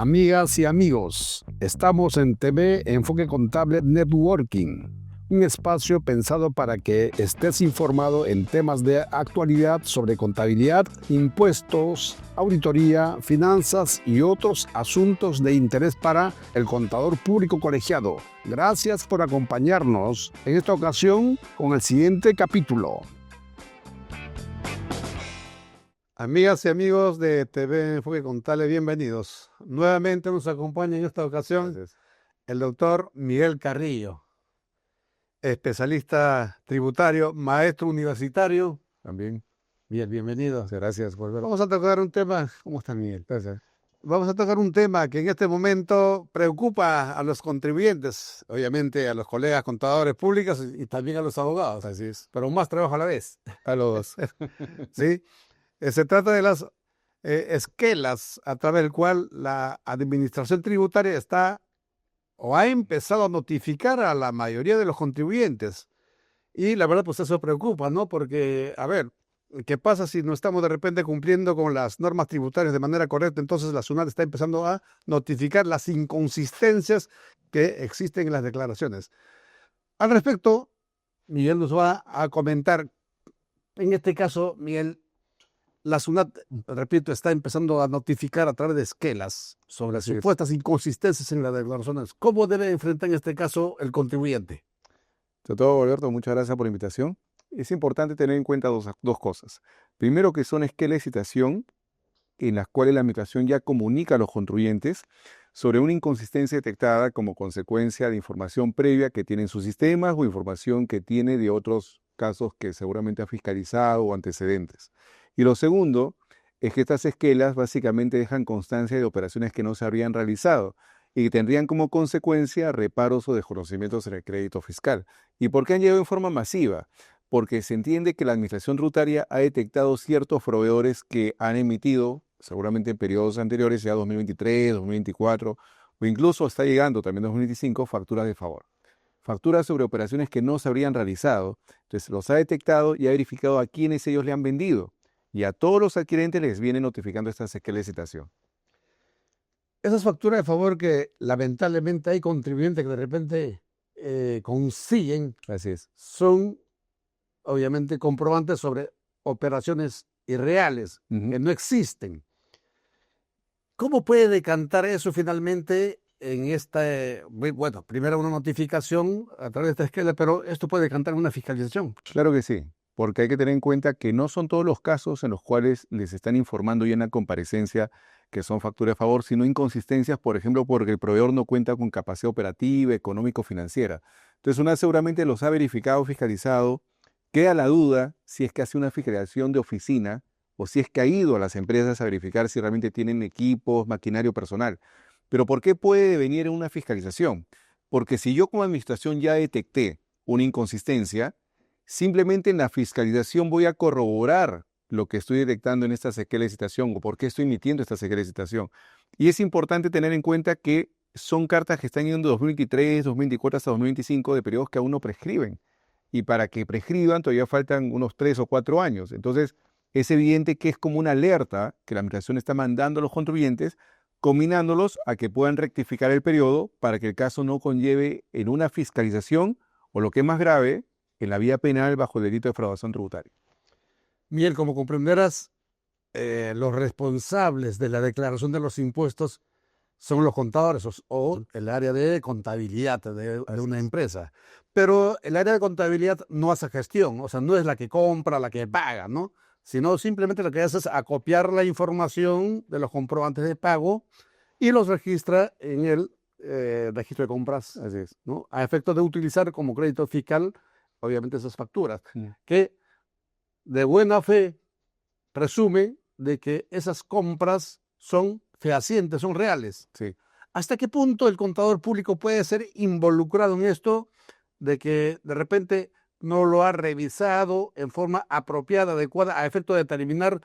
Amigas y amigos, estamos en TV Enfoque Contable Networking, un espacio pensado para que estés informado en temas de actualidad sobre contabilidad, impuestos, auditoría, finanzas y otros asuntos de interés para el contador público colegiado. Gracias por acompañarnos en esta ocasión con el siguiente capítulo. Amigas y amigos de TV Enfoque Contable, bienvenidos. Nuevamente nos acompaña en esta ocasión el doctor Miguel Carrillo, especialista tributario, maestro universitario. También. Bien, bienvenido. Muchas gracias por verlo. Vamos a tocar un tema. ¿Cómo está, Miguel? Gracias. Vamos a tocar un tema que en este momento preocupa a los contribuyentes, obviamente a los colegas contadores públicos y también a los abogados. Así es. Pero más trabajo a la vez. A los ¿Sí? Se trata de las esquelas a través del cual la administración tributaria está o ha empezado a notificar a la mayoría de los contribuyentes. Y la verdad, pues eso preocupa, ¿no? Porque, a ver, ¿qué pasa si no estamos de repente cumpliendo con las normas tributarias de manera correcta? Entonces la SUNAT está empezando a notificar las inconsistencias que existen en las declaraciones. Al respecto, Miguel nos va a comentar, en este caso, Miguel, la SUNAT, repito, está empezando a notificar a través de esquelas sobre supuestas inconsistencias en las declaraciones. ¿Cómo debe enfrentar en este caso el contribuyente? Sobre todo, Alberto, muchas gracias por la invitación. Es importante tener en cuenta dos cosas. Primero, que son esquelas de citación en las cuales la administración ya comunica a los contribuyentes sobre una inconsistencia detectada como consecuencia de información previa que tiene en sus sistemas o información que tiene de otros casos que seguramente ha fiscalizado o antecedentes. Y lo segundo es que estas esquelas básicamente dejan constancia de operaciones que no se habrían realizado y que tendrían como consecuencia reparos o desconocimientos en el crédito fiscal. ¿Y por qué han llegado en forma masiva? Porque se entiende que la administración tributaria ha detectado ciertos proveedores que han emitido, seguramente en periodos anteriores, ya 2023, 2024, o incluso está llegando también 2025, facturas de favor. Facturas sobre operaciones que no se habrían realizado. Entonces los ha detectado y ha verificado a quiénes ellos le han vendido. Y a todos los adquirentes les viene notificando esta esquela de citación. Esas facturas de favor que lamentablemente hay contribuyentes que de repente consiguen, Así es. son obviamente comprobantes sobre operaciones irreales, que no existen. ¿Cómo puede decantar eso finalmente en esta, bueno, primero una notificación a través de esta esquela, pero esto puede decantar en una fiscalización? Claro que sí, porque hay que tener en cuenta que no son todos los casos en los cuales les están informando ya en la comparecencia que son facturas de favor, sino inconsistencias, por ejemplo, porque el proveedor no cuenta con capacidad operativa, económico-financiera. Entonces, una seguramente los ha verificado, fiscalizado. Queda la duda si es que hace una fiscalización de oficina o si es que ha ido a las empresas a verificar si realmente tienen equipos, maquinario personal. Pero ¿por qué puede venir una fiscalización? Porque si yo como administración ya detecté una inconsistencia, simplemente en la fiscalización voy a corroborar lo que estoy detectando en esta esquela de citación o por qué estoy emitiendo esta esquela de citación. Y es importante tener en cuenta que son cartas que están yendo de 2023, 2024 hasta 2025 de periodos que aún no prescriben. Y para que prescriban todavía faltan unos 3 o 4 años. Entonces, es evidente que es como una alerta que la administración está mandando a los contribuyentes, combinándolos a que puedan rectificar el periodo para que el caso no conlleve en una fiscalización o, lo que es más grave, en la vía penal bajo el delito de defraudación tributaria. Miguel, como comprenderás, los responsables de la declaración de los impuestos son los contadores o el área de contabilidad de una empresa. Pero el área de contabilidad no hace gestión, o sea, no es la que compra, la que paga, ¿no? Sino simplemente lo que hace es acopiar la información de los comprobantes de pago y los registra en el registro de compras. Así es. ¿No? A efecto de utilizar como crédito fiscal, obviamente, esas facturas, que de buena fe presume de que esas compras son fehacientes, son reales. Sí. ¿Hasta qué punto el contador público puede ser involucrado en esto de que de repente no lo ha revisado en forma apropiada, adecuada, a efecto de determinar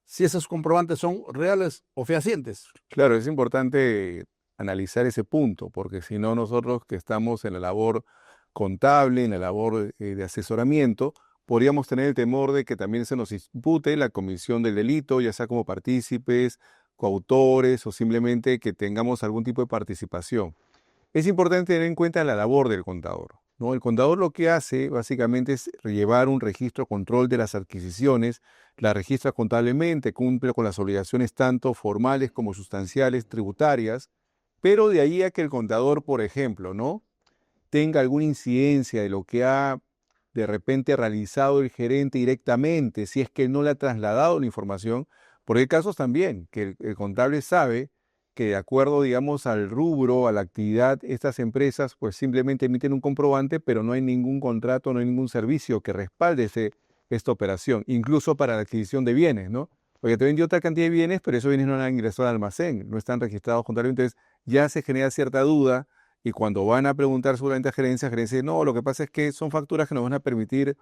si esos comprobantes son reales o fehacientes? Claro, es importante analizar ese punto, porque si no, nosotros que estamos en la labor contable, en la labor de asesoramiento, podríamos tener el temor de que también se nos impute la comisión del delito, ya sea como partícipes, coautores o simplemente que tengamos algún tipo de participación. Es importante tener en cuenta la labor del contador, ¿no? El contador lo que hace básicamente es llevar un registro control de las adquisiciones, la registra contablemente, cumple con las obligaciones tanto formales como sustanciales, tributarias, pero de ahí a que el contador, por ejemplo, ¿no?, tenga alguna incidencia de lo que ha de repente realizado el gerente directamente, si es que él no le ha trasladado la información, porque hay casos también que el contable sabe que de acuerdo, digamos, al rubro, a la actividad, estas empresas pues simplemente emiten un comprobante, pero no hay ningún contrato, no hay ningún servicio que respalde esta operación, incluso para la adquisición de bienes, ¿no? Oye, te vendió otra cantidad de bienes, pero esos bienes no han ingresado al almacén, no están registrados contablemente, entonces ya se genera cierta duda y cuando van a preguntar seguramente a gerencia dice, no, lo que pasa es que son facturas que nos van a permitir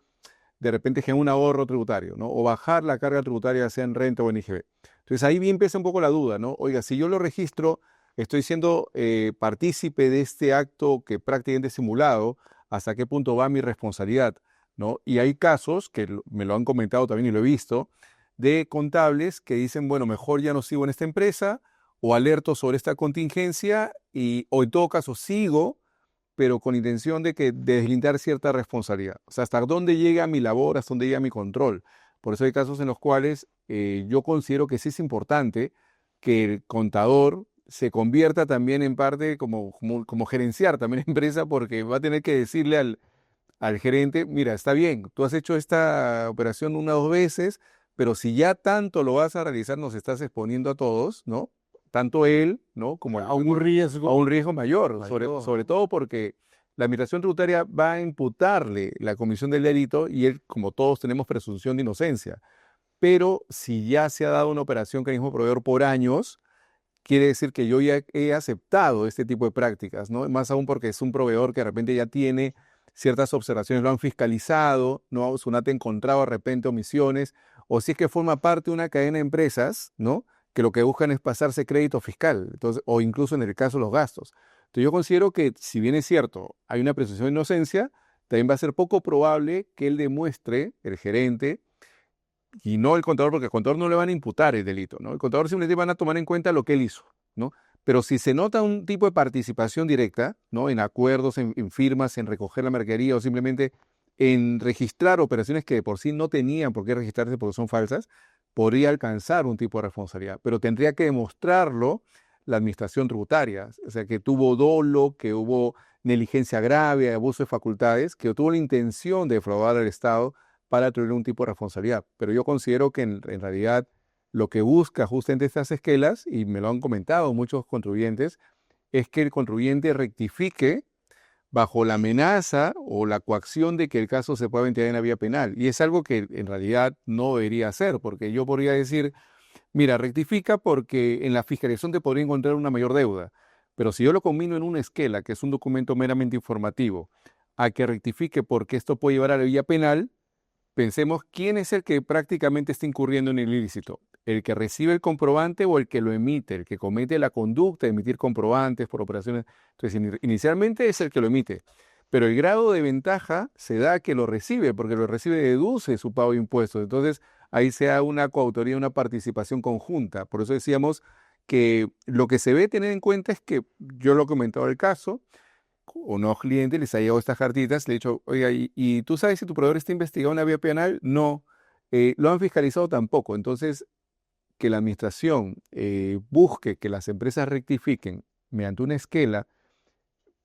de repente generar un ahorro tributario, ¿no? O bajar la carga tributaria, sea en renta o en IGB. Entonces ahí bien empieza un poco la duda, ¿no? Oiga, si yo lo registro, estoy siendo partícipe de este acto que prácticamente es simulado, ¿hasta qué punto va mi responsabilidad? ¿No? Y hay casos, que me lo han comentado también y lo he visto, de contables que dicen, bueno, mejor ya no sigo en esta empresa, o alerto sobre esta contingencia, o en todo caso sigo, pero con intención de deslindar cierta responsabilidad. O sea, hasta dónde llega mi labor, hasta dónde llega mi control. Por eso hay casos en los cuales yo considero que sí es importante que el contador se convierta también en parte como gerenciar también la empresa, porque va a tener que decirle al gerente, mira, está bien, tú has hecho esta operación una o dos veces, pero si ya tanto lo vas a realizar, nos estás exponiendo a todos, ¿no? Tanto él, ¿no? Como A un a un riesgo mayor, mayor. sobre todo porque la administración tributaria va a imputarle la comisión del delito y él, como todos, tenemos presunción de inocencia. Pero si ya se ha dado una operación con el mismo proveedor por años, quiere decir que yo ya he aceptado este tipo de prácticas, ¿no? Más aún porque es un proveedor que de repente ya tiene ciertas observaciones, lo han fiscalizado, ¿no? SUNAT ha encontrado de repente omisiones, o si es que forma parte de una cadena de empresas, ¿no?, que lo que buscan es pasarse crédito fiscal, entonces, o incluso en el caso de los gastos. Entonces yo considero que si bien es cierto, hay una presunción de inocencia, también va a ser poco probable que él demuestre, el gerente, y no el contador, porque al contador no le van a imputar el delito, ¿no? El contador simplemente van a tomar en cuenta lo que él hizo, ¿no? Pero si se nota un tipo de participación directa, ¿no?, en acuerdos, en firmas, en recoger la mercadería o simplemente en registrar operaciones que de por sí no tenían por qué registrarse porque son falsas, podría alcanzar un tipo de responsabilidad, pero tendría que demostrarlo la administración tributaria, o sea, que tuvo dolo, que hubo negligencia grave, abuso de facultades, que tuvo la intención de defraudar al Estado para tener un tipo de responsabilidad. Pero yo considero que en realidad lo que busca justamente estas esquelas, y me lo han comentado muchos contribuyentes, es que el contribuyente rectifique bajo la amenaza o la coacción de que el caso se pueda ventilar en la vía penal. Y es algo que en realidad no debería hacer, porque yo podría decir, mira, rectifica porque en la fiscalización te podría encontrar una mayor deuda. Pero si yo lo combino en una esquela, que es un documento meramente informativo, a que rectifique porque esto puede llevar a la vía penal, pensemos quién es el que prácticamente está incurriendo en el ilícito, el que recibe el comprobante o el que lo emite, el que comete la conducta de emitir comprobantes por operaciones. Entonces, inicialmente es el que lo emite, pero el grado de ventaja se da a que lo recibe, porque lo recibe deduce su pago de impuestos. Entonces, ahí se da una coautoría, una participación conjunta. Por eso decíamos que lo que se ve tener en cuenta es que yo lo he comentado el caso, o no clientes les ha llegado estas cartitas, le he dicho, oiga, ¿y tú sabes si tu proveedor está investigado en la vía penal? No. ¿Lo han fiscalizado? Tampoco. Entonces, que la administración busque que las empresas rectifiquen mediante una esquela,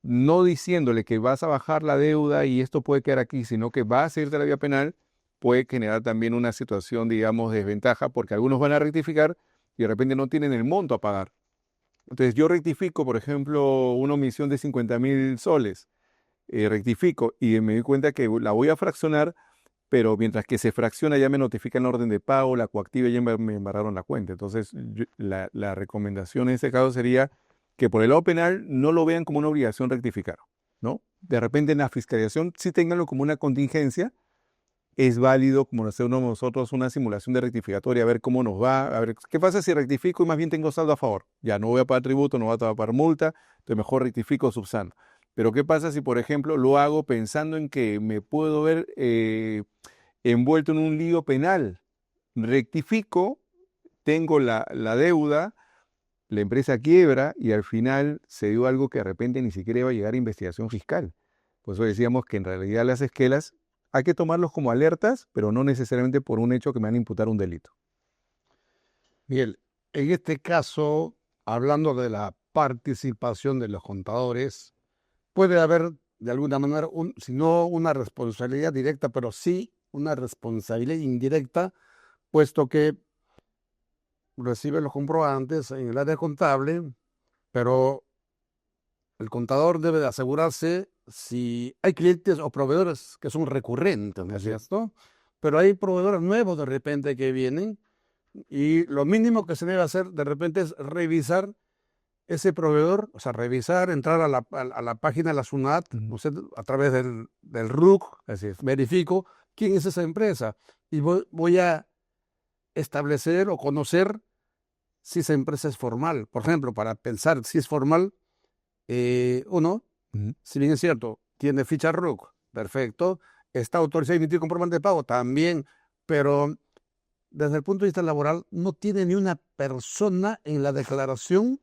no diciéndole que vas a bajar la deuda y esto puede quedar aquí, sino que va a seguir de la vía penal, puede generar también una situación, digamos, de desventaja, porque algunos van a rectificar y de repente no tienen el monto a pagar. Entonces yo rectifico, por ejemplo, una omisión de 50.000 soles, rectifico y me doy cuenta que la voy a fraccionar, pero mientras que se fracciona ya me notifica el orden de pago, la coactiva y ya me embarraron la cuenta. Entonces la recomendación en este caso sería que por el lado penal no lo vean como una obligación rectificar, ¿no? De repente en la fiscalización sí ténganlo como una contingencia. Es válido, como lo hacemos nosotros, una simulación de rectificatoria, a ver cómo nos va, a ver qué pasa si rectifico y más bien tengo saldo a favor. Ya no voy a pagar tributo, no voy a pagar multa, entonces mejor rectifico subsano. Pero ¿qué pasa si, por ejemplo, lo hago pensando en que me puedo ver envuelto en un lío penal? Rectifico, tengo la deuda, la empresa quiebra y al final se dio algo que de repente ni siquiera iba a llegar a investigación fiscal. Por eso decíamos que en realidad las esquelas hay que tomarlos como alertas, pero no necesariamente por un hecho que me van a imputar un delito. Miguel, en este caso, hablando de la participación de los contadores, puede haber de alguna manera, si no una responsabilidad directa, pero sí una responsabilidad indirecta, puesto que recibe los comprobantes en el área contable, pero el contador debe de asegurarse si hay clientes o proveedores que son recurrentes, ¿no es cierto? Pero hay proveedores nuevos de repente que vienen y lo mínimo que se debe hacer de repente es revisar ese proveedor, o sea, revisar, entrar a la página de la SUNAT, no sé, a través del RUC, Así es. verifico quién es esa empresa y voy a establecer o conocer si esa empresa es formal. Por ejemplo, para pensar si es formal, uno, si bien es cierto, tiene ficha RUC, perfecto, está autorizado a emitir comprobante de pago, también, pero desde el punto de vista laboral no tiene ni una persona en la declaración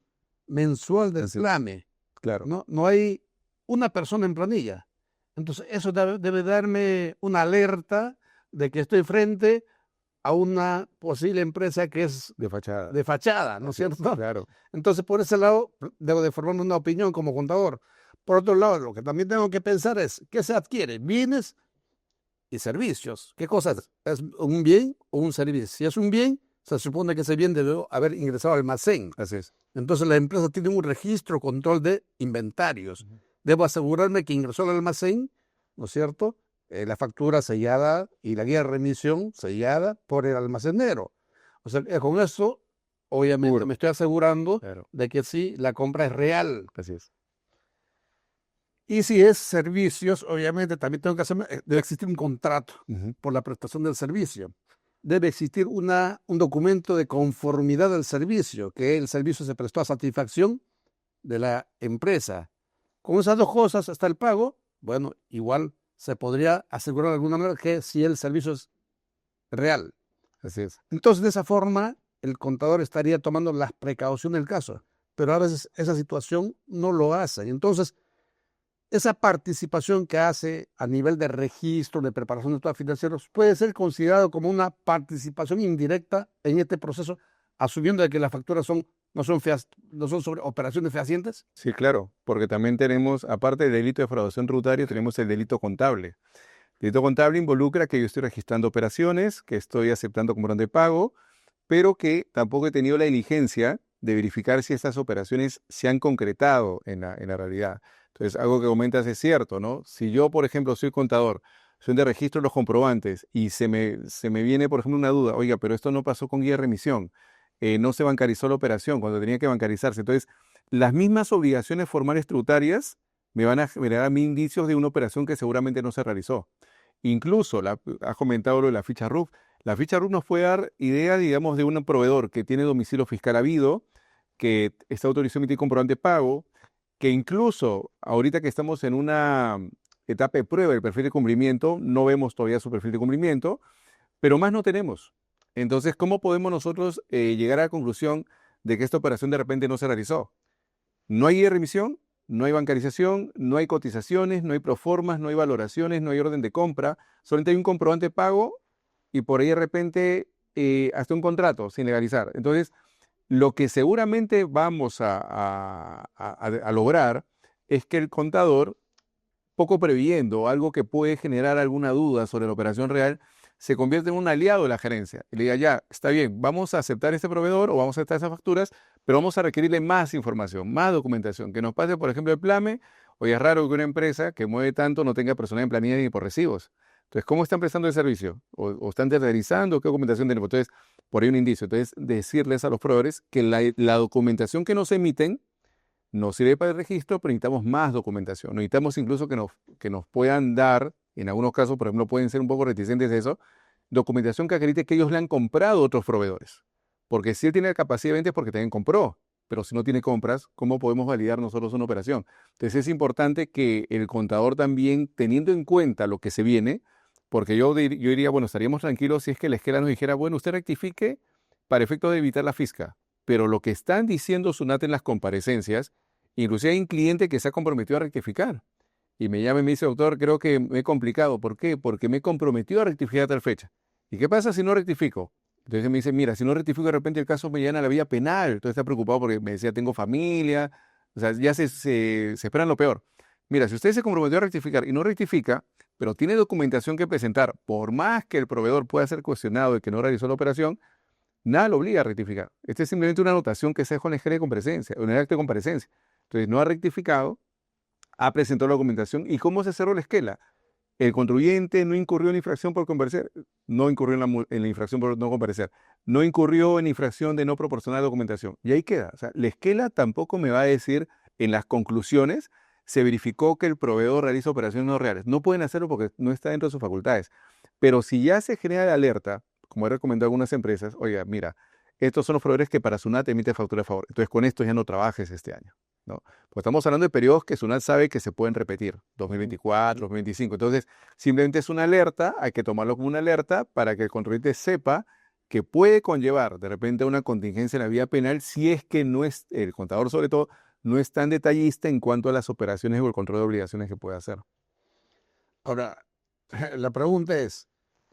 mensual del SLAME. Claro. No hay una persona en planilla. Entonces, eso debe darme una alerta de que estoy frente a una posible empresa que es De fachada. de fachada, ¿no es cierto? Claro. Entonces, por ese lado, debo de formarme una opinión como contador. Por otro lado, lo que también tengo que pensar es, ¿qué se adquiere? Bienes y servicios. ¿Qué cosa es? ¿Es un bien o un servicio? Si es un bien, se supone que ese bien debe haber ingresado al almacén. Así es. Entonces, la empresa tiene un registro, control de inventarios. Debo asegurarme que ingresó al almacén, ¿no es cierto? La factura sellada y la guía de remisión sellada por el almacenero. O sea, con eso, obviamente, me estoy asegurando de que sí, la compra es real. Así es. Y si es servicios, obviamente, también tengo que hacer, debe existir un contrato por la prestación del servicio. Debe existir un documento de conformidad del servicio, que el servicio se prestó a satisfacción de la empresa. Con esas dos cosas está el pago. Bueno, igual se podría asegurar de alguna manera que si el servicio es real. Así es. Entonces, de esa forma, el contador estaría tomando las precauciones del caso. Pero a veces esa situación no lo hace. Entonces, esa participación que hace a nivel de registro, de preparación de estados financieros, puede ser considerado como una participación indirecta en este proceso, asumiendo de que las facturas no son sobre operaciones fehacientes. Sí, claro, porque también tenemos, aparte del delito de defraudación tributaria, tenemos el delito contable. El delito contable involucra que yo estoy registrando operaciones, que estoy aceptando comprobante de pago, pero que tampoco he tenido la diligencia de verificar si estas operaciones se han concretado en la realidad. Entonces, algo que comentas es cierto, ¿no? Si yo, por ejemplo, soy contador, soy de registro de los comprobantes y se me viene, por ejemplo, una duda, oiga, pero esto no pasó con guía de remisión, no se bancarizó la operación cuando tenía que bancarizarse. Entonces, las mismas obligaciones formales tributarias me van a generar a mí indicios de una operación que seguramente no se realizó. Incluso, has comentado lo de la ficha RUF. La ficha RUF nos puede dar idea, digamos, de un proveedor que tiene domicilio fiscal habido, que está autorizado a emitir comprobante de pago, que incluso ahorita que estamos en una etapa de prueba del perfil de cumplimiento, no vemos todavía su perfil de cumplimiento, pero más no tenemos. Entonces, ¿cómo podemos nosotros llegar a la conclusión de que esta operación de repente no se realizó? No hay remisión, no hay bancarización, no hay cotizaciones, no hay proformas, no hay valoraciones, no hay orden de compra, solamente hay un comprobante de pago y por ahí de repente hasta un contrato sin legalizar. Entonces, lo que seguramente vamos a lograr es que el contador, poco previendo algo que puede generar alguna duda sobre la operación real, se convierte en un aliado de la gerencia y le diga, ya, está bien, vamos a aceptar este proveedor o vamos a aceptar esas facturas, pero vamos a requerirle más información, más documentación, que nos pase, por ejemplo, el PLAME. Hoy es raro que una empresa que mueve tanto no tenga personal en planilla ni por recibos. Entonces, ¿cómo están prestando el servicio? ¿O están tercerizando? ¿Qué documentación tenemos? Entonces, por ahí un indicio. Entonces, decirles a los proveedores que la documentación que nos emiten nos sirve para el registro, pero necesitamos más documentación. Necesitamos incluso que nos puedan dar, en algunos casos, por ejemplo, pueden ser un poco reticentes de eso, documentación que acredite que ellos le han comprado a otros proveedores. Porque si él tiene la capacidad de venta es porque también compró, pero si no tiene compras, ¿cómo podemos validar nosotros una operación? Entonces es importante que el contador también, teniendo en cuenta lo que se viene, porque yo diría, bueno, estaríamos tranquilos si es que la esquela nos dijera, bueno, usted rectifique para efecto de evitar la fisca. pero lo que están diciendo SUNAT en las comparecencias, inclusive hay un cliente que se ha comprometido a rectificar. Y me llama y me dice, doctor, creo que me he complicado. ¿Por qué? Porque me he comprometido a rectificar a tal fecha. ¿Y qué pasa si no rectifico? Entonces me dice, mira, si no rectifico de repente el caso me llena a la vía penal. Entonces está preocupado porque me decía, tengo familia. O sea, ya se esperan lo peor. Mira, si usted se comprometió a rectificar y no rectifica, pero tiene documentación que presentar, por más que el proveedor pueda ser cuestionado de que no realizó la operación, nada lo obliga a rectificar. Esta es simplemente una anotación que se dejó en el esquema de comparecencia, en el acta de comparecencia. Entonces no ha rectificado, ha presentado la documentación. ¿Y cómo se cerró la esquela? El contribuyente no incurrió en infracción por comparecer, no incurrió en la infracción por no comparecer, no incurrió en infracción de no proporcionar documentación. Y ahí queda. O sea, la esquela tampoco me va a decir en las conclusiones, se verificó que el proveedor realiza operaciones no reales. No pueden hacerlo porque no está dentro de sus facultades. Pero si ya se genera la alerta, como he recomendado a algunas empresas, oiga, mira, estos son los proveedores que para SUNAT emiten factura a favor. Entonces con esto ya no trabajes este año, ¿no? Pues estamos hablando de periodos que SUNAT sabe que se pueden repetir, 2024, 2025. Entonces, simplemente es una alerta, hay que tomarlo como una alerta para que el contribuyente sepa que puede conllevar de repente una contingencia en la vía penal si es que no es, el contador sobre todo, no es tan detallista en cuanto a las operaciones o el control de obligaciones que puede hacer. Ahora, la pregunta es,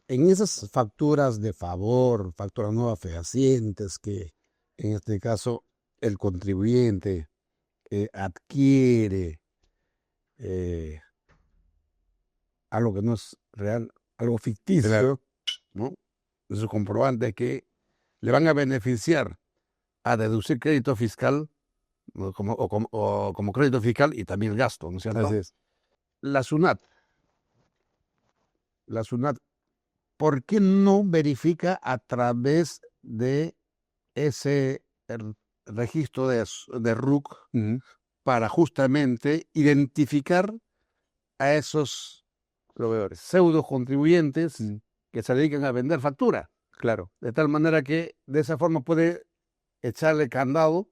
en esas facturas de favor, facturas nuevas fehacientes, que en este caso el contribuyente adquiere algo que no es real, algo ficticio, Claro. ¿no? De su comprobante que le van a beneficiar a deducir crédito fiscal, ¿no? como crédito fiscal y también el gasto, ¿no es cierto? Así es. La SUNAT, la SUNAT, ¿por qué no verifica a través de ese registro de RUC Ujú. para justamente identificar a esos Proveedores. pseudo contribuyentes Mm, que se dedican a vender factura? claro. De tal manera que de esa forma puede echarle candado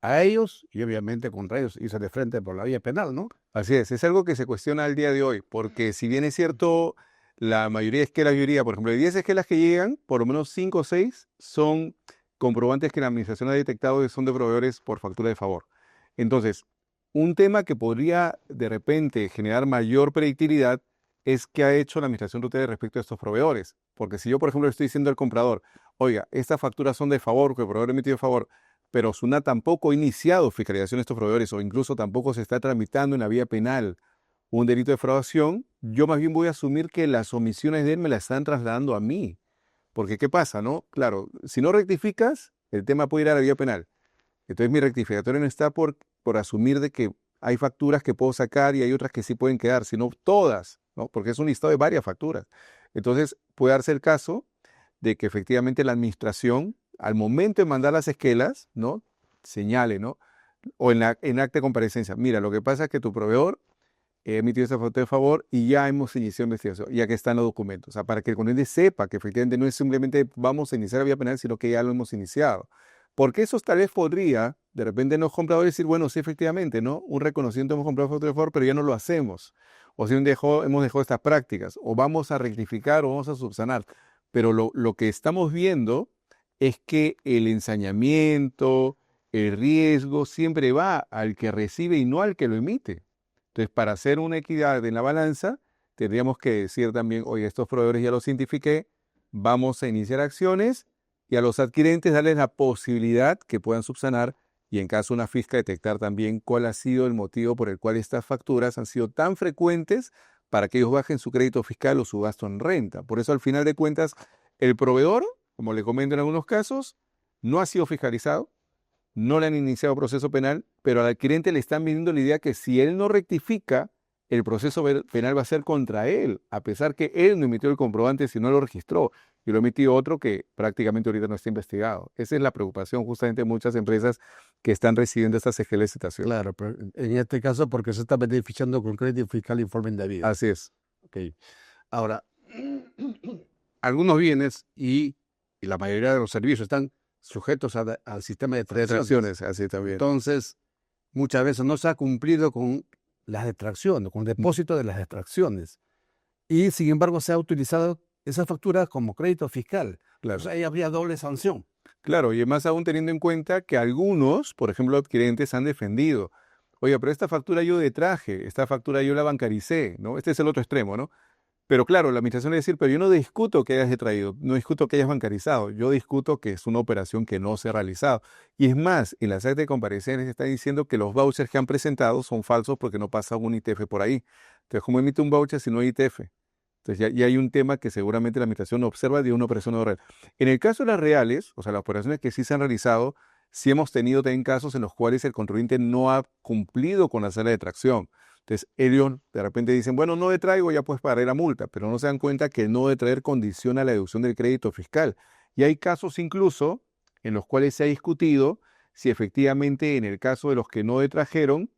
a ellos y obviamente contra ellos irse de frente por la vía penal, ¿no? Así es algo que se cuestiona al día de hoy, porque si bien es cierto, la mayoría de esquelas, yo diría, por ejemplo, de 10 esquelas que llegan, por lo menos 5 o 6 son comprobantes que la administración ha detectado que son de proveedores por factura de favor. Entonces, un tema que podría de repente generar mayor predictibilidad es qué ha hecho la administración tributaria respecto a estos proveedores. Porque si yo, por ejemplo, le estoy diciendo al comprador, oiga, estas facturas son de favor, que el proveedor ha emitido de favor, pero SUNAT tampoco ha iniciado fiscalización de estos proveedores o incluso tampoco se está tramitando en la vía penal un delito de defraudación, yo más bien voy a asumir que las omisiones de él me las están trasladando a mí. Porque ¿qué pasa, no? Claro, si no rectificas, el tema puede ir a la vía penal. Entonces mi rectificatorio no está por asumir de que hay facturas que puedo sacar y hay otras que sí pueden quedar, sino todas, ¿no? Porque es un listado de varias facturas. Entonces puede darse el caso de que efectivamente la administración, al momento de mandar las esquelas, ¿no? Señale, ¿no? O en acta de comparecencia, mira, lo que pasa es que tu proveedor emitió esta factura de favor y ya hemos iniciado investigación, ya que están los documentos. O sea, para que el contribuyente sepa que efectivamente no es simplemente vamos a iniciar la vía penal, sino que ya lo hemos iniciado. Porque eso tal vez podría, de repente, en los compradores decir, bueno, sí, efectivamente, ¿no? Un reconocimiento, hemos comprado factura de favor, pero ya no lo hacemos. O si hemos dejado estas prácticas, o vamos a rectificar o vamos a subsanar. Pero lo que estamos viendo es que el ensañamiento, el riesgo, siempre va al que recibe y no al que lo emite. Entonces, para hacer una equidad en la balanza, tendríamos que decir también, oye, estos proveedores ya los identifiqué, vamos a iniciar acciones y a los adquirentes darles la posibilidad que puedan subsanar y en caso de una fisca detectar también cuál ha sido el motivo por el cual estas facturas han sido tan frecuentes para que ellos bajen su crédito fiscal o su gasto en renta. Por eso, al final de cuentas, el proveedor, como le comento en algunos casos, no ha sido fiscalizado, no le han iniciado proceso penal, pero al adquirente le están vendiendo la idea que si él no rectifica, el proceso penal va a ser contra él, a pesar que él no emitió el comprobante si no lo registró, y lo emitió otro que prácticamente ahorita no está investigado. Esa es la preocupación justamente de muchas empresas que están recibiendo estas ejecutaciones. Claro, pero en este caso porque se está beneficiando con crédito fiscal y forma indebida. Así es. Okay. Ahora, algunos bienes y la mayoría de los servicios están sujetos al sistema de detracciones. Así también. Entonces, muchas veces no se ha cumplido con las detracciones, con el depósito de las detracciones. Y, sin embargo, se ha utilizado esa factura como crédito fiscal. Claro. O sea, ahí habría doble sanción. Claro, y más aún teniendo en cuenta que algunos, por ejemplo, adquirentes han defendido. Oye, pero esta factura yo de traje, esta factura yo la bancaricé, ¿no? Este es el otro extremo, ¿no? Pero claro, la administración le decir, pero yo no discuto que hayas traído, no discuto que hayas bancarizado, yo discuto que es una operación que no se ha realizado. Y es más, en las actas de comparecencia está diciendo que los vouchers que han presentado son falsos porque no pasa un ITF por ahí. Entonces, ¿cómo emite un voucher si no hay ITF? Entonces, ya hay un tema que seguramente la administración observa de una operación no real. En el caso de las reales, o sea, las operaciones que sí se han realizado, sí hemos tenido también casos en los cuales el contribuyente no ha cumplido con la sala de tracción. Entonces, ellos de repente dicen, bueno, no detraigo, ya puedes pagar la multa, pero no se dan cuenta que el no detraer condiciona la deducción del crédito fiscal. Y hay casos incluso en los cuales se ha discutido si efectivamente en el caso de los que no detrajeron,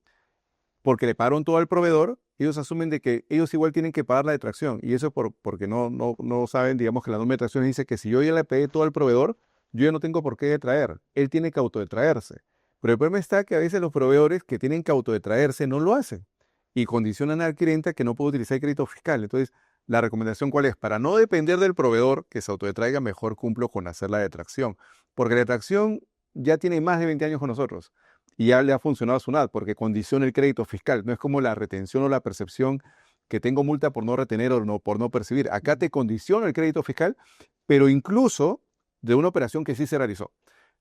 porque le pagaron todo al proveedor, ellos asumen de que ellos igual tienen que pagar la detracción. Y eso es porque no saben, digamos que la norma de detracción dice que si yo ya le pagué todo al proveedor, yo ya no tengo por qué detraer. Él tiene que autodetraerse. Pero el problema está que a veces los proveedores que tienen que autodetraerse no lo hacen y condicionan al cliente a que no puede utilizar el crédito fiscal. Entonces, la recomendación ¿cuál es? Para no depender del proveedor que se autodetraiga, mejor cumplo con hacer la detracción. Porque la detracción ya tiene más de 20 años con nosotros y ya le ha funcionado a SUNAT porque condiciona el crédito fiscal. No es como la retención o la percepción que tengo multa por no retener o no, por no percibir. Acá te condiciona el crédito fiscal, pero incluso de una operación que sí se realizó.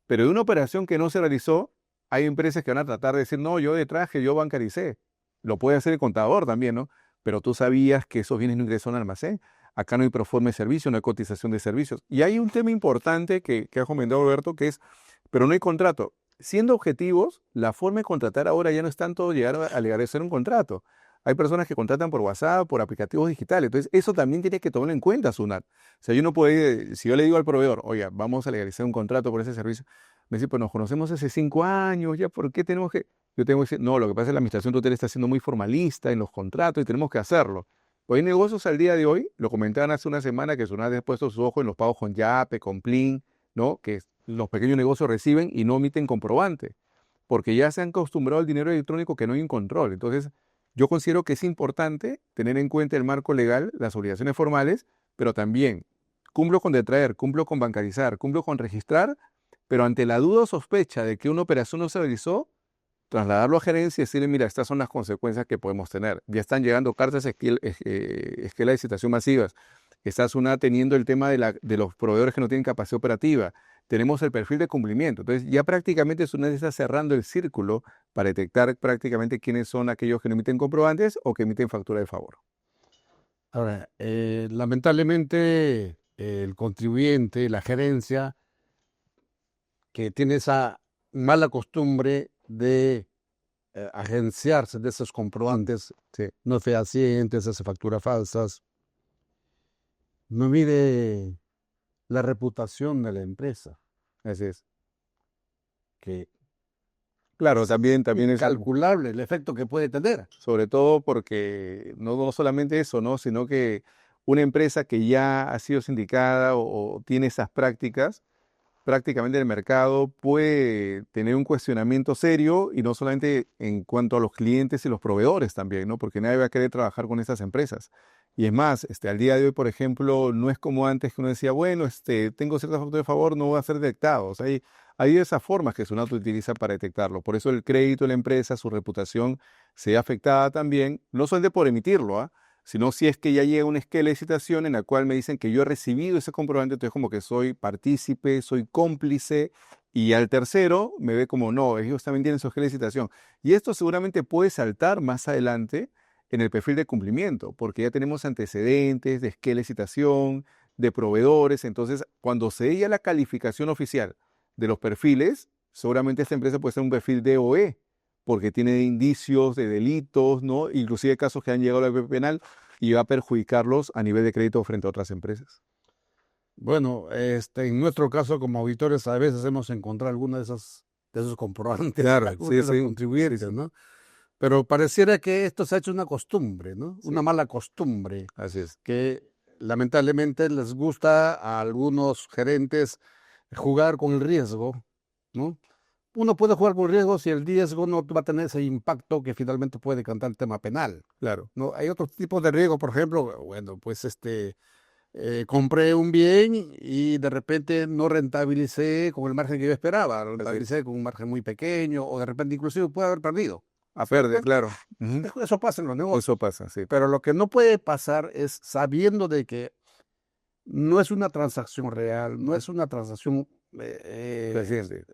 Pero de una operación que no se realizó, hay empresas que van a tratar de decir, no, yo detraje, yo bancaricé. Lo puede hacer el contador también, ¿no? Pero tú sabías que esos bienes no ingresaron al almacén. Acá no hay proforma de servicio, no hay cotización de servicios. Y hay un tema importante que ha comentado Alberto, que es, pero no hay contrato. Siendo objetivos, la forma de contratar ahora ya no es tanto llegar a legalizar un contrato. Hay personas que contratan por WhatsApp, por aplicativos digitales. Entonces, eso también tiene que tomarlo en cuenta, SUNAT. O sea, yo no puedo ir, si yo le digo al proveedor, oye, vamos a legalizar un contrato por ese servicio, me dice, pues nos conocemos hace 5 años, ya, ¿por qué tenemos que...? Yo tengo que decir, no, lo que pasa es que la administración tutelar está siendo muy formalista en los contratos y tenemos que hacerlo. Pues hay negocios al día de hoy, lo comentaban hace una semana, que SUNAT ha puesto sus ojos en los pagos con Yape, con Plin, ¿no? Que los pequeños negocios reciben y no emiten comprobante, porque ya se han acostumbrado al dinero electrónico que no hay un control. Entonces, yo considero que es importante tener en cuenta el marco legal, las obligaciones formales, pero también cumplo con detraer, cumplo con bancarizar, cumplo con registrar, pero ante la duda o sospecha de que una operación no se realizó, trasladarlo a gerencia y decirle, mira, estas son las consecuencias que podemos tener. Ya están llegando cartas esquela de citación masivas. Está SUNAT teniendo el tema de los proveedores que no tienen capacidad operativa. Tenemos el perfil de cumplimiento. Entonces, ya prácticamente SUNAT está cerrando el círculo para detectar prácticamente quiénes son aquellos que no emiten comprobantes o que emiten factura de favor. Ahora, lamentablemente, el contribuyente, la gerencia, que tiene esa mala costumbre de agenciarse de esos comprobantes Sí, no fehacientes, esas facturas falsas, no mide la reputación de la empresa, así es. que Claro, es también es incalculable el efecto que puede tener. sobre todo porque no solamente eso, ¿no? Sino que una empresa que ya ha sido sindicada o tiene esas prácticas, prácticamente el mercado puede tener un cuestionamiento serio y no solamente en cuanto a los clientes y los proveedores también, ¿no? Porque nadie va a querer trabajar con esas empresas. Y es más, al día de hoy, por ejemplo, no es como antes que uno decía, bueno, tengo cierta factura de favor, no va a ser detectado. O sea, hay esas formas que SUNAT utiliza para detectarlo. Por eso el crédito de la empresa, su reputación, se ve afectada también, no solamente por emitirlo, ¿ah? Sino si es que ya llega una esquela de citación en la cual me dicen que yo he recibido ese comprobante, entonces como que soy partícipe, soy cómplice, y al tercero me ve como no, ellos también tienen su esquela de citación. Y esto seguramente puede saltar más adelante en el perfil de cumplimiento, porque ya tenemos antecedentes de esquela de citación, de proveedores, entonces cuando se diga la calificación oficial de los perfiles, seguramente esta empresa puede ser un perfil DOE, porque tiene indicios de delitos, ¿no? Inclusive casos que han llegado a la penal y va a perjudicarlos a nivel de crédito frente a otras empresas. Bueno, en nuestro caso como auditores a veces hemos encontrado alguna de esos comprobantes, Claro, algunos sí, de los sí, contribuyentes, sí. ¿no? Pero pareciera que esto se ha hecho una costumbre, ¿no? Sí, Una mala costumbre, así es. que lamentablemente les gusta a algunos gerentes jugar con el riesgo, ¿no? Uno puede jugar con riesgo si el riesgo no va a tener ese impacto que finalmente puede cantar el tema penal, Claro, ¿no? Hay otros tipos de riesgo, por ejemplo, bueno, pues compré un bien y de repente no rentabilicé con el margen que yo esperaba, rentabilicé con un margen muy pequeño o de repente inclusive puede haber perdido. A perder, claro. Ujú. Eso pasa en los negocios. Eso pasa, sí. Pero lo que no puede pasar es sabiendo de que no es una transacción real, no es una transacción Reciente.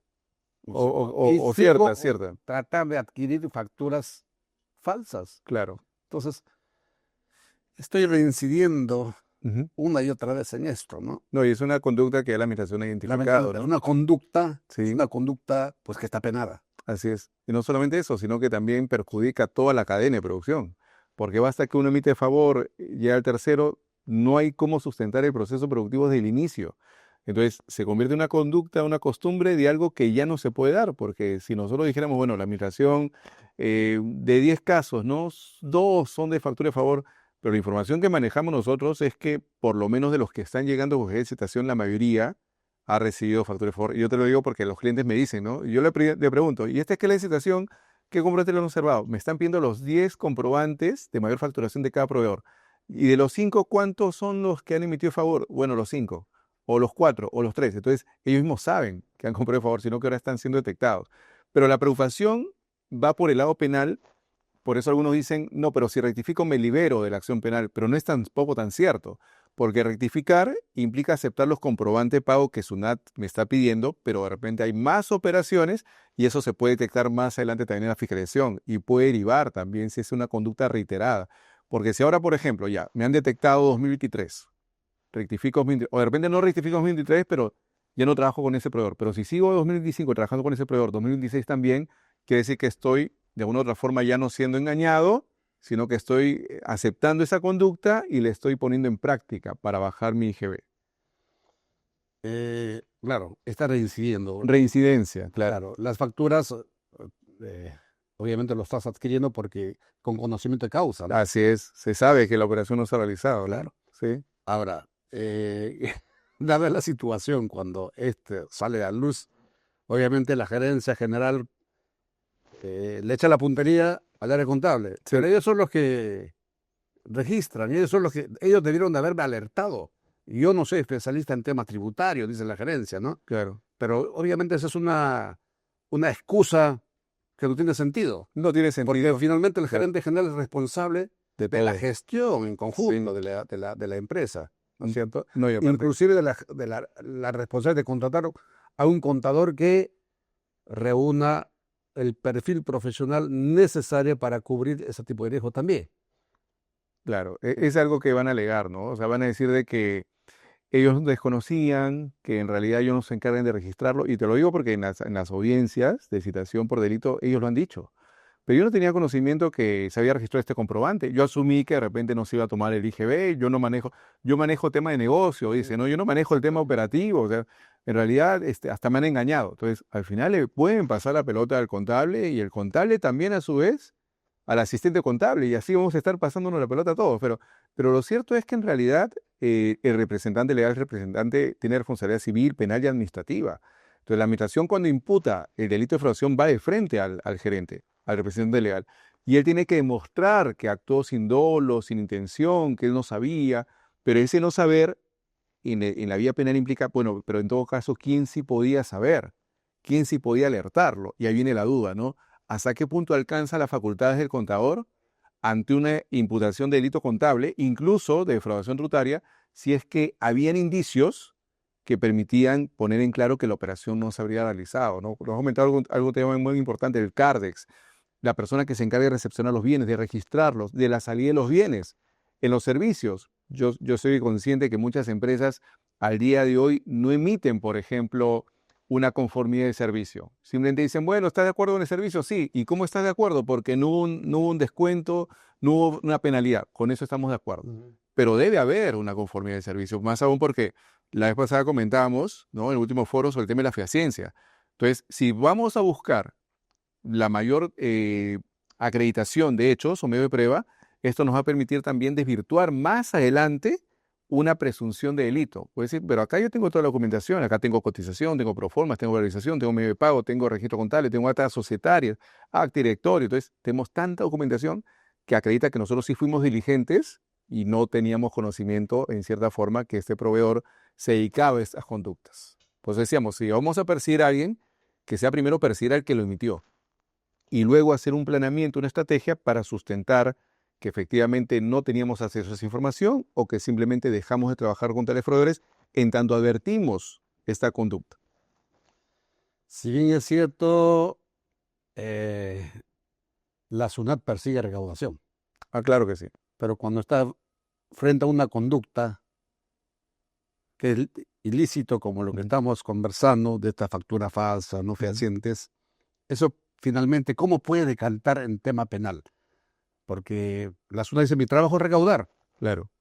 y O sigo cierta, cierta. tratar de adquirir facturas falsas. Claro. Entonces, estoy reincidiendo Ujú. una y otra vez en esto, ¿no? No, y es una conducta que ya la administración ha identificado, Es ¿no? es Sí, una conducta pues que está penada. así es. Y no solamente eso, sino que también perjudica toda la cadena de producción. Porque basta que uno emite favor, llega al tercero, no hay cómo sustentar el proceso productivo desde el inicio. Entonces, se convierte en una conducta, una costumbre de algo que ya no se puede dar, porque si nosotros dijéramos, bueno, la administración de 10 casos, ¿no? 2 son de factura de favor, pero la información que manejamos nosotros es que por lo menos de los que están llegando con licitación, la mayoría ha recibido factura de favor. Y yo te lo digo porque los clientes me dicen, ¿no? Y yo le pregunto, ¿y esta es qué licitación? ¿Qué comprobantes lo han observado? Me están pidiendo los 10 comprobantes de mayor facturación de cada proveedor. Y de los 5, ¿cuántos son los que han emitido favor? Bueno, los 5, o los 4, o los 3. Entonces, ellos mismos saben que han comprado de favor, sino que ahora están siendo detectados. Pero la preocupación va por el lado penal. Por eso algunos dicen, no, pero si rectifico me libero de la acción penal, pero no es tampoco tan cierto, porque rectificar implica aceptar los comprobantes de pago que SUNAT me está pidiendo, pero de repente hay más operaciones y eso se puede detectar más adelante también en la fiscalización y puede derivar también si es una conducta reiterada. Porque si ahora, por ejemplo, ya me han detectado 2023, rectifico 2023, o de repente no rectifico 2023, pero ya no trabajo con ese proveedor, pero si sigo 2025 trabajando con ese proveedor, 2026 también, quiere decir que estoy de alguna u otra forma ya no siendo engañado, sino que estoy aceptando esa conducta y le estoy poniendo en práctica para bajar mi IGB. Claro, está reincidiendo. Reincidencia, claro. Claro, las facturas, eh, obviamente lo estás adquiriendo porque con conocimiento de causa, ¿no? Así es, se sabe que la operación no se ha realizado, ¿no? Claro. Sí, Ahora, dada la situación cuando sale a luz, obviamente la gerencia general le echa la puntería al área contable, sí, pero ellos son los que registran, y ellos son los que, ellos debieron de haberme alertado. Yo no soy especialista en temas tributarios, dice la gerencia, ¿no? claro. Pero obviamente esa es una excusa que no tiene sentido, No tiene porque sentido finalmente el claro, gerente general es responsable de de la todo. gestión en conjunto Sí. de la empresa, ¿no es cierto? No, y aparte, Inclusive la responsabilidad de contratar a un contador que reúna el perfil profesional necesario para cubrir ese tipo de riesgo también. claro, es algo que van a alegar, ¿no? O sea, van a decir de que ellos desconocían que en realidad ellos no se encargan de registrarlo, y te lo digo porque en las audiencias de citación por delito ellos lo han dicho. Pero yo no tenía conocimiento que se había registrado este comprobante. Yo asumí que de repente no se iba a tomar el IGB, yo manejo tema de negocio, dice, no, yo no manejo el tema operativo, o sea, en realidad hasta me han engañado. Entonces, al final le pueden pasar la pelota al contable y el contable también a su vez al asistente contable y así vamos a estar pasándonos la pelota a todos. Pero lo cierto es que en realidad el representante legal, el representante tiene responsabilidad civil, penal y administrativa. Entonces, la administración cuando imputa el delito de defraudación va de frente al gerente, al representante legal. Y él tiene que demostrar que actuó sin dolo, sin intención, que él no sabía, pero ese no saber en la vía penal implica, bueno, pero en todo caso, ¿quién sí podía saber? ¿Quién sí podía alertarlo? Y ahí viene la duda, ¿no? ¿Hasta qué punto alcanza las facultades del contador ante una imputación de delito contable, incluso de defraudación tributaria, si es que habían indicios que permitían poner en claro que la operación no se habría realizado, ¿no? Nos ha comentado algo tema muy importante, el CARDEX, la persona que se encarga de recepcionar los bienes, de registrarlos, de la salida de los bienes en los servicios. Yo soy consciente que muchas empresas al día de hoy no emiten, por ejemplo, una conformidad de servicio. Simplemente dicen, bueno, ¿estás de acuerdo con el servicio? Sí. ¿Y cómo estás de acuerdo? Porque no hubo un descuento, no hubo una penalidad. Con eso estamos de acuerdo. Pero debe haber una conformidad de servicio, más aún porque la vez pasada comentábamos, ¿no?, en el último foro sobre el tema de la fehaciencia. Entonces, si vamos a buscar la mayor acreditación de hechos o medio de prueba, esto nos va a permitir también desvirtuar más adelante una presunción de delito. Puede decir, pero acá yo tengo toda la documentación, acá tengo cotización, tengo proformas, tengo valorización, tengo medio de pago, tengo registro contable, tengo actas societarias, acta directorio. Entonces, tenemos tanta documentación que acredita que nosotros sí fuimos diligentes y no teníamos conocimiento, en cierta forma, que este proveedor se dedicaba a estas conductas. Pues decíamos, si vamos a perseguir a alguien, que sea primero perseguir al que lo emitió y luego hacer un planeamiento, una estrategia para sustentar que efectivamente no teníamos acceso a esa información o que simplemente dejamos de trabajar con tales proveedores en tanto advertimos esta conducta. Si bien es cierto, la SUNAT persigue recaudación, Ah, claro que sí. pero cuando está frente a una conducta que es ilícito, como lo que estamos conversando, de esta factura falsa, no fehacientes, eso finalmente, ¿cómo puede decantar en tema penal? Porque la SUNAT dice, mi trabajo es recaudar. Claro.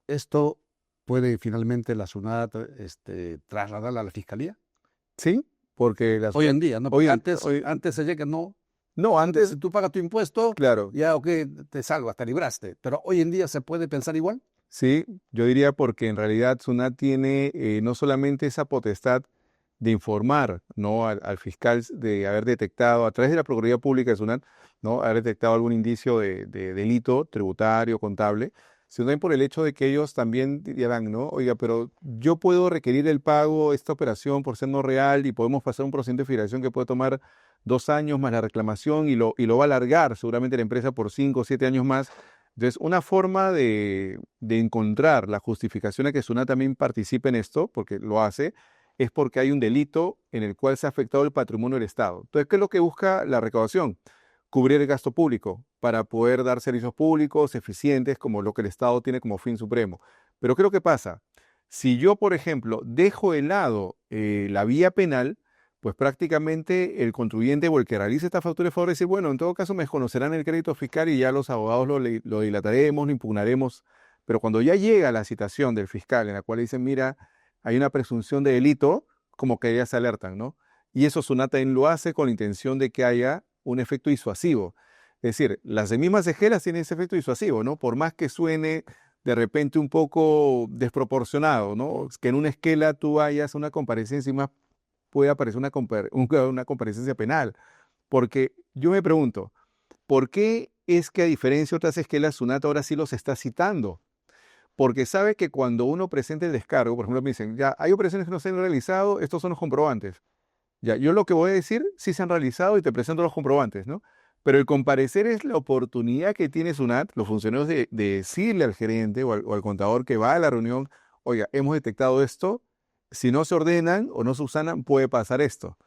¿Esto puede finalmente la SUNAT trasladarla a la fiscalía? Sí, porque las... Hoy en día, ¿no? Hoy en- antes, hoy- antes se llega, no. No, antes, Si tú pagas tu impuesto, claro, ya, ok, te salvas, te libraste. Pero hoy en día se puede pensar igual. sí, yo diría porque en realidad SUNAT tiene no solamente esa potestad de informar, ¿no? al fiscal de haber detectado, a través de la Procuraduría Pública de SUNAT, ¿no? Haber detectado algún indicio de delito tributario, contable, sino también por el hecho de que ellos también dirán, ¿no? Oiga, pero yo puedo requerir el pago, esta operación por ser no real y podemos pasar un procedimiento de filiación que puede tomar 2 años más la reclamación y lo va a alargar seguramente la empresa por 5 o 7 años más. Entonces, una forma de encontrar la justificación a que SUNAT también participe en esto, porque lo hace, es porque hay un delito en el cual se ha afectado el patrimonio del Estado. Entonces, ¿qué es lo que busca la recaudación? Cubrir el gasto público para poder dar servicios públicos eficientes como lo que el Estado tiene como fin supremo. Pero ¿qué es lo que pasa? Si yo, por ejemplo, dejo de lado la vía penal, pues prácticamente el contribuyente o el que realice esta factura de favor decir, bueno, en todo caso me conocerán el crédito fiscal y ya los abogados lo dilataremos, lo impugnaremos. Pero cuando ya llega la citación del fiscal en la cual dicen, mira, hay una presunción de delito, como que ya se alertan, ¿no? Y eso SUNAT también lo hace con la intención de que haya un efecto disuasivo. Es decir, las mismas esquelas tienen ese efecto disuasivo, ¿no? Por más que suene de repente un poco desproporcionado, ¿no? Que en una esquela tú vayas a una comparecencia y más puede aparecer una comparecencia penal. Porque yo me pregunto, ¿por qué es que a diferencia de otras esquelas, SUNAT ahora sí los está citando? Porque sabe que cuando uno presenta el descargo, por ejemplo, me dicen, ya, hay operaciones que no se han realizado, estos son los comprobantes. Ya, yo lo que voy a decir, sí se han realizado y te presento los comprobantes, ¿no? Pero el comparecer es la oportunidad que tiene SUNAT, los funcionarios, de decirle al gerente o al contador que va a la reunión, oiga, hemos detectado esto, si no se ordenan o no subsanan, puede pasar esto.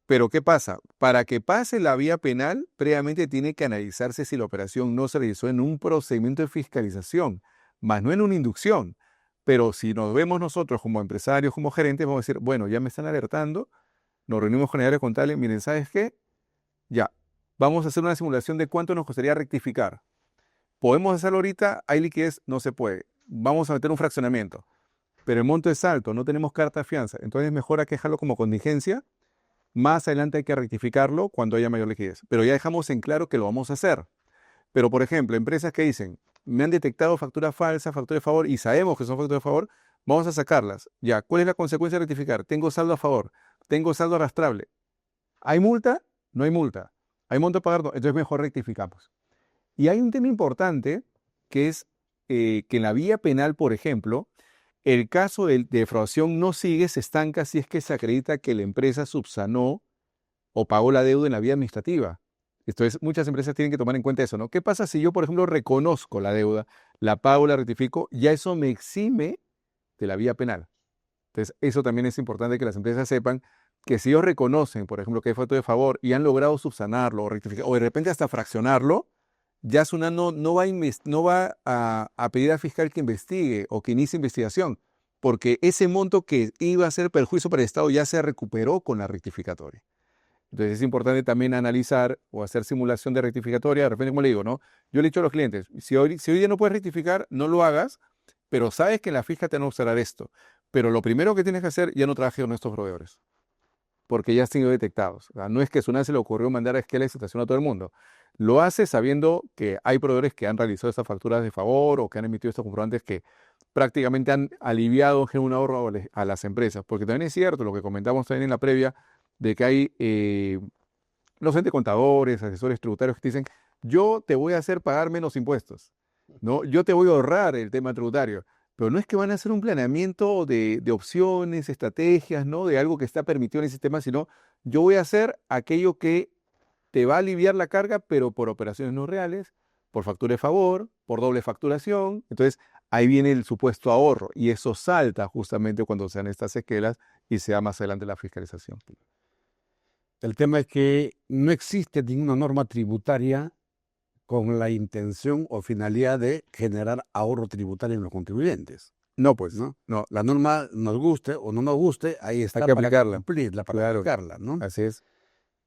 Pero ¿qué pasa? Para que pase la vía penal, previamente tiene que analizarse si la operación no se realizó en un procedimiento de fiscalización, más no en una inducción. Pero si nos vemos nosotros como empresarios, como gerentes, vamos a decir, bueno, ya me están alertando, nos reunimos con el área contable, miren, ¿sabes qué? Ya, vamos a hacer una simulación de cuánto nos costaría rectificar. ¿Podemos hacerlo ahorita? ¿Hay liquidez? No se puede. Vamos a meter un fraccionamiento. Pero el monto es alto, no tenemos carta de fianza. Entonces mejor aquejarlo como contingencia. Más adelante hay que rectificarlo cuando haya mayor liquidez. Pero ya dejamos en claro que lo vamos a hacer. Pero, por ejemplo, empresas que dicen, me han detectado factura falsa, factura de favor, y sabemos que son facturas de favor, vamos a sacarlas. Ya, ¿cuál es la consecuencia de rectificar? Tengo saldo a favor, tengo saldo arrastrable. ¿Hay multa? No hay multa. ¿Hay monto a pagar? No. Entonces mejor rectificamos. Y hay un tema importante que es que en la vía penal, por ejemplo, el caso de defraudación no sigue, se estanca si es que se acredita que la empresa subsanó o pagó la deuda en la vía administrativa. Entonces, muchas empresas tienen que tomar en cuenta eso, ¿no? ¿Qué pasa si yo, por ejemplo, reconozco la deuda, la pago, la rectifico? Ya eso me exime de la vía penal. Entonces, eso también es importante que las empresas sepan que si ellos reconocen, por ejemplo, que hay factura de favor y han logrado subsanarlo o rectificar, o de repente hasta fraccionarlo, ya SUNAT no va a pedir al fiscal que investigue o que inicie investigación, porque ese monto que iba a ser perjuicio para el Estado ya se recuperó con la rectificatoria. Entonces es importante también analizar o hacer simulación de rectificatoria. De repente, como le digo, ¿no? Yo le he dicho a los clientes, si hoy día no puedes rectificar, no lo hagas, pero sabes que en la fija te van a observar esto. Pero lo primero que tienes que hacer, ya no trabajes con estos proveedores, porque ya han sido detectados. O sea, no es que SUNAT se le ocurrió mandar a esquela de citación a todo el mundo. Lo hace sabiendo que hay proveedores que han realizado estas facturas de favor o que han emitido estos comprobantes que prácticamente han aliviado un ahorro a las empresas. Porque también es cierto lo que comentamos también en la previa, de que hay los entes contadores, asesores tributarios que te dicen, yo te voy a hacer pagar menos impuestos. ¿no? Yo te voy a ahorrar el tema tributario. Pero no es que van a hacer un planeamiento de opciones, estrategias, ¿no? De algo que está permitido en el sistema, sino yo voy a hacer aquello que te va a aliviar la carga, pero por operaciones no reales, por factura de favor, por doble facturación. Entonces, ahí viene el supuesto ahorro y eso salta justamente cuando se dan estas esquelas y se da más adelante la fiscalización. El tema es que no existe ninguna norma tributaria con la intención o finalidad de generar ahorro tributario en los contribuyentes, No, pues, ¿no? no, La norma nos guste o no nos guste, ahí está hay que para aplicarla. cumplirla, para Claro. aplicarla, ¿no? Así es.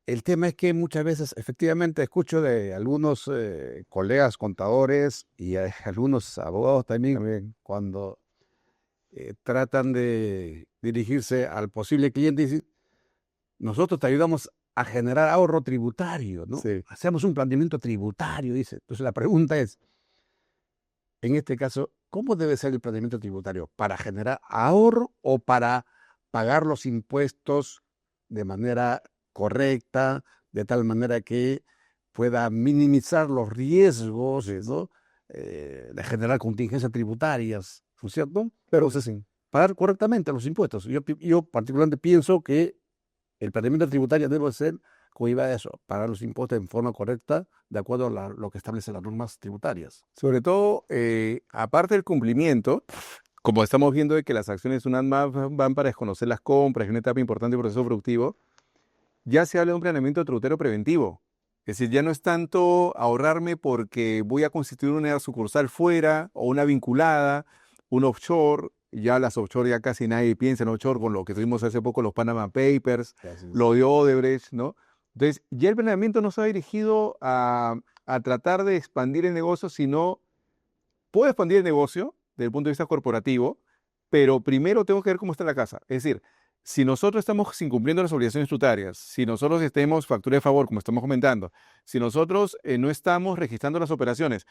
El tema es que muchas veces, efectivamente, escucho de algunos colegas contadores y algunos abogados también, cuando tratan de dirigirse al posible cliente y dicen, nosotros te ayudamos a generar ahorro tributario, ¿no? Sí. Hacemos un planteamiento tributario, dice. Entonces la pregunta es, en este caso, ¿cómo debe ser el planteamiento tributario? ¿Para generar ahorro o para pagar los impuestos de manera correcta, de tal manera que pueda minimizar los riesgos, ¿no? De generar contingencias tributarias, ¿no es cierto? Pero Sí. pagar correctamente los impuestos. Yo particularmente pienso que el planteamiento tributario debe ser, como iba a eso, pagar los impuestos en forma correcta, de acuerdo a lo que establecen las normas tributarias. Sobre todo, aparte del cumplimiento, como estamos viendo de que las acciones UNAM van para desconocer las compras, es una etapa importante del proceso productivo, ya se habla de un planeamiento tributario preventivo. Es decir, ya no es tanto ahorrarme porque voy a constituir una sucursal fuera o una vinculada, un offshore. Ya las offshore ya casi nadie piensa en offshore con lo que tuvimos hace poco los Panama Papers, lo de Odebrecht, ¿no? Entonces, ya el planeamiento no se ha dirigido a tratar de expandir el negocio, sino puedo expandir el negocio desde el punto de vista corporativo, pero primero tengo que ver cómo está la casa. Es decir, si nosotros estamos incumpliendo las obligaciones tributarias, si nosotros tenemos factura de favor, como estamos comentando, si nosotros no estamos registrando las operaciones,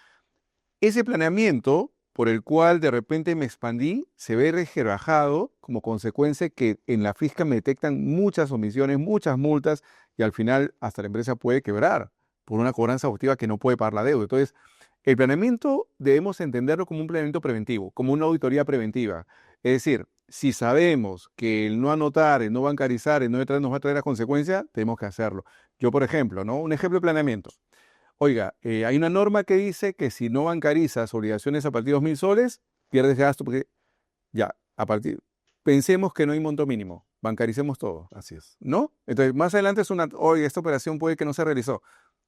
ese planeamiento por el cual de repente me expandí se ve rebajado como consecuencia que en la fisca me detectan muchas omisiones, muchas multas y al final hasta la empresa puede quebrar por una cobranza objetiva que no puede pagar la deuda. Entonces, el planeamiento debemos entenderlo como un planeamiento preventivo, como una auditoría preventiva. Es decir, si sabemos que el no anotar, el no bancarizar, el no detrás nos va a traer la consecuencia, tenemos que hacerlo. Yo, por ejemplo, ¿no? Un ejemplo de planeamiento. Oiga, hay una norma que dice que si no bancarizas obligaciones a partir de 2.000 soles, pierdes gasto porque ya, pensemos que no hay monto mínimo, bancaricemos todo, Así es. ¿no? Entonces, más adelante oiga, esta operación puede que no se realizó.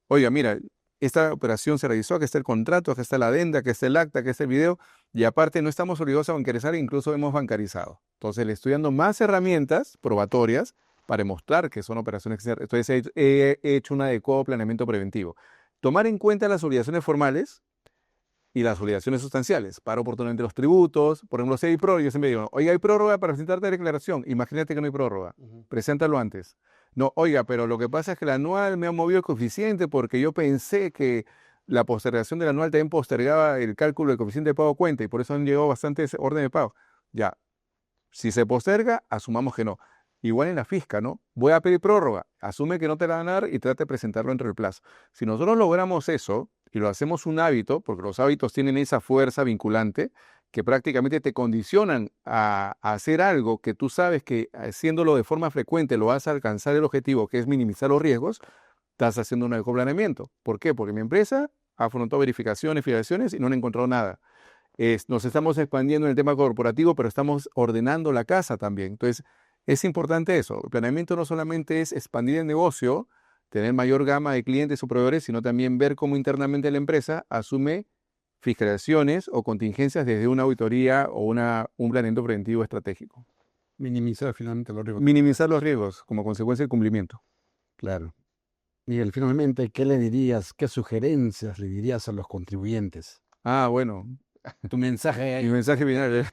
Oiga, mira, esta operación se realizó, aquí está el contrato, aquí está la adenda, aquí está el acta, aquí está el video, y aparte no estamos obligados a bancarizar, incluso hemos bancarizado. Entonces, le estoy dando más herramientas probatorias para demostrar que son operaciones que entonces he hecho un adecuado planeamiento preventivo. Tomar en cuenta las obligaciones formales y las obligaciones sustanciales, para oportunamente los tributos. Por ejemplo, si hay prórroga, yo siempre digo, oiga, hay prórroga para presentarte la declaración. Imagínate que no hay prórroga. Preséntalo antes. No, oiga, pero lo que pasa es que el anual me ha movido el coeficiente porque yo pensé que la postergación del anual también postergaba el cálculo del coeficiente de pago a cuenta y por eso han llegado bastantes órdenes de pago. Ya, si se posterga, asumamos que no. Igual en la fisca, ¿no? Voy a pedir prórroga, asume que no te la van a dar y trate de presentarlo entre el plazo. Si nosotros logramos eso y lo hacemos un hábito, porque los hábitos tienen esa fuerza vinculante, que prácticamente te condicionan a hacer algo que tú sabes que haciéndolo de forma frecuente lo vas a alcanzar el objetivo, que es minimizar los riesgos, estás haciendo un adecuado planeamiento. ¿Por qué? Porque mi empresa afrontó verificaciones, filiaciones y no han encontrado nada. Nos estamos expandiendo en el tema corporativo, pero estamos ordenando la casa también. Entonces, es importante eso. El planeamiento no solamente es expandir el negocio, tener mayor gama de clientes o proveedores, sino también ver cómo internamente la empresa asume fiscalizaciones o contingencias desde una auditoría o un planeamiento preventivo estratégico. Minimizar finalmente los riesgos. Minimizar los riesgos como consecuencia del cumplimiento. Claro. Miguel, finalmente, ¿qué le dirías, qué sugerencias le dirías a los contribuyentes? Ah, bueno, Tu mensaje ahí. mi mensaje final.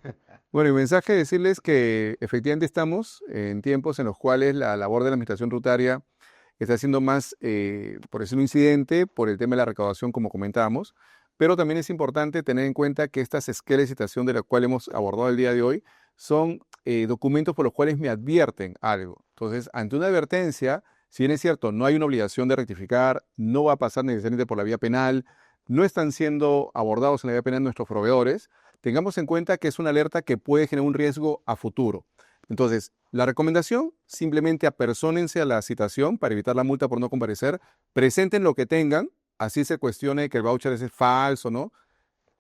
Bueno, mi mensaje es decirles que efectivamente estamos en tiempos en los cuales la labor de la administración tributaria está siendo más, por decirlo, incidente por el tema de la recaudación, como comentábamos, pero también es importante tener en cuenta que estas esquelas de citación de la cual hemos abordado el día de hoy son documentos por los cuales me advierten algo. Entonces, ante una advertencia, si bien es cierto, no hay una obligación de rectificar, no va a pasar necesariamente por la vía penal, no están siendo abordados en la vía penal nuestros proveedores, tengamos en cuenta que es una alerta que puede generar un riesgo a futuro. Entonces, la recomendación, simplemente apersónense a la citación para evitar la multa por no comparecer, presenten lo que tengan, así se cuestione que el voucher es falso, ¿no?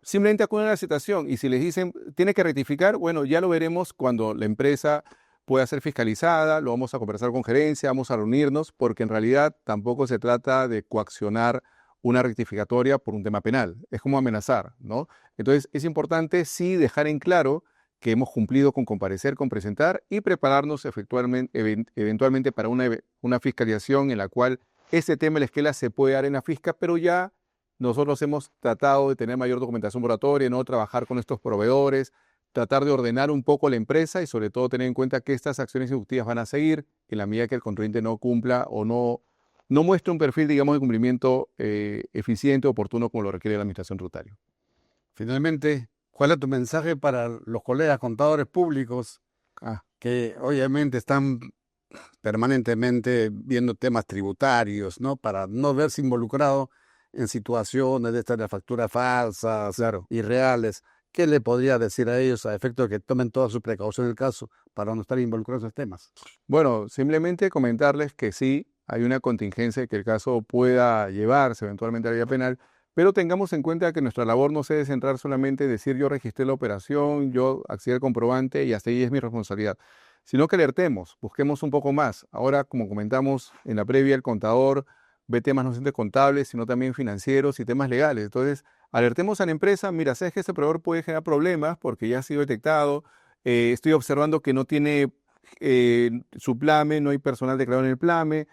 Simplemente acuden a la citación y si les dicen, tiene que rectificar, bueno, ya lo veremos cuando la empresa pueda ser fiscalizada, lo vamos a conversar con gerencia, vamos a reunirnos, porque en realidad tampoco se trata de coaccionar una rectificatoria por un tema penal, es como amenazar, ¿no? Entonces es importante sí dejar en claro que hemos cumplido con comparecer, con presentar y prepararnos eventualmente para una fiscalización en la cual este tema de la esquela se puede dar en la fisca, pero ya nosotros hemos tratado de tener mayor documentación moratoria, no trabajar con estos proveedores, tratar de ordenar un poco la empresa y sobre todo tener en cuenta que estas acciones ejecutivas van a seguir en la medida que el contribuyente no cumpla o no muestre un perfil, digamos, de cumplimiento eficiente, oportuno, como lo requiere la administración tributaria. Finalmente, ¿cuál es tu mensaje para los colegas contadores públicos que obviamente están permanentemente viendo temas tributarios, ¿no? Para no verse involucrados en situaciones de estas de facturas falsas, Claro. irreales? ¿Qué le podría decir a ellos a efecto de que tomen toda su precaución en el caso para no estar involucrados en esos temas? Bueno, simplemente comentarles que sí, hay una contingencia de que el caso pueda llevarse eventualmente a la vía penal, pero tengamos en cuenta que nuestra labor no se debe centrar solamente en decir yo registré la operación, yo accedí al comprobante y hasta ahí es mi responsabilidad, sino que alertemos, busquemos un poco más. Ahora, como comentamos en la previa, el contador ve temas no solamente contables, sino también financieros y temas legales. Entonces, alertemos a la empresa, mira, sabes que este proveedor puede generar problemas porque ya ha sido detectado, estoy observando que no tiene su PLAME, no hay personal declarado en el PLAME,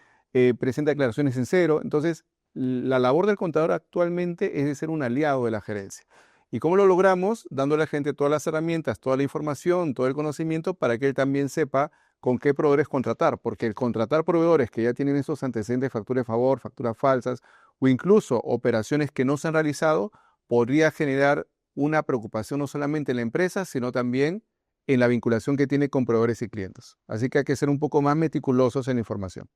presenta declaraciones en cero. Entonces, la labor del contador actualmente es de ser un aliado de la gerencia. ¿Y cómo lo logramos? Dándole a la gente todas las herramientas, toda la información, todo el conocimiento para que él también sepa con qué proveedores contratar, porque el contratar proveedores que ya tienen esos antecedentes de factura de favor, facturas falsas o incluso operaciones que no se han realizado, podría generar una preocupación no solamente en la empresa, sino también en la vinculación que tiene con proveedores y clientes. Así que hay que ser un poco más meticulosos en la información.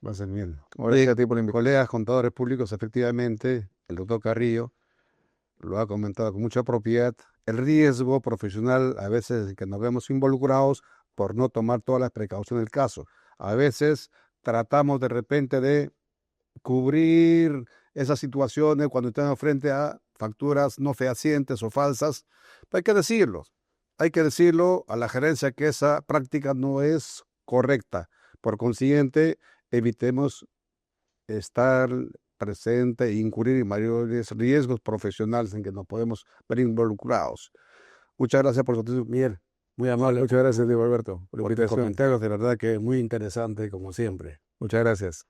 Va a ser bien. Gracias a ti por la invitación. Colegas contadores públicos, efectivamente, el doctor Carrillo lo ha comentado con mucha propiedad. El riesgo profesional, a veces que nos vemos involucrados por no tomar todas las precauciones del caso. A veces tratamos de repente de cubrir esas situaciones cuando estamos frente a facturas no fehacientes o falsas. Pero hay que decirlo a la gerencia que esa práctica no es correcta. Por consiguiente, evitemos estar presente e incurrir en mayores riesgos profesionales en que nos podemos ver involucrados. Muchas gracias por su atención, Miguel. Muy amable. Muchas gracias, Diego Alberto, por la Por tus invitación. comentarios, de verdad que es muy interesante, como siempre. Muchas gracias.